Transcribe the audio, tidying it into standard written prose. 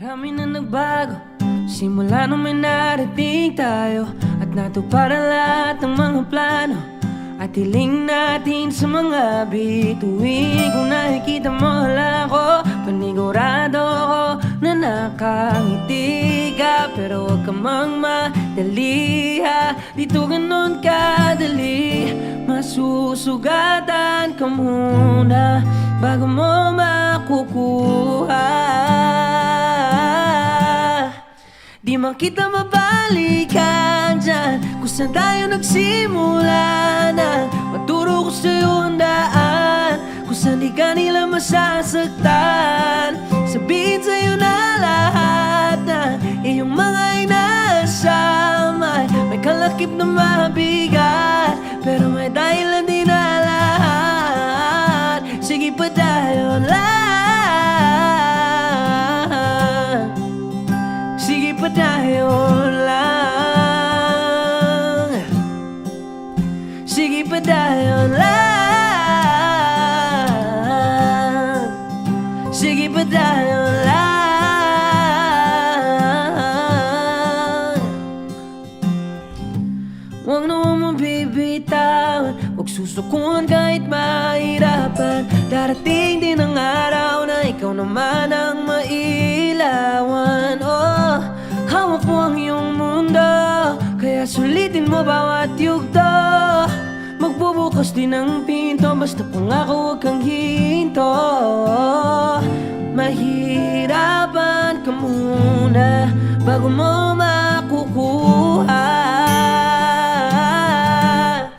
Marami na nagbago simula nung may narating tayo, at natupad ang lahat ng mga plano at hiling natin sa mga bituin. Kung nakikita mo lang ako, panigurado ko na nakangiti ka. Pero huwag ka mang madali ha, dito ganon kadali. Masusugatan ka muna bago mo makukuha. Di man kita mabalikan dyan kung saan tayo nagsimula na. Maturo ko sa'yo ang daan kung saan di ka nila masasaktan. Sabihin sa'yo na lahat na iyong mga inaasam ay may kalakip na mabigat, pero may dahilan din na lahat. Sige pa tayo lang, sige pa tayo lang, sige pa tayo lang, sige pa tayo lang. Huwag naman mong bibitawan, huwag susukuan kahit mahirapan. Darating din ang araw na ikaw naman ang mailawan. Oh, hawak mo ang iyong mundo, kaya sulitin mo bawat yugto. Magbubukas din ang pinto, basta pangako huwag kang hinto. Mahirapan ka muna bago mo makukuha.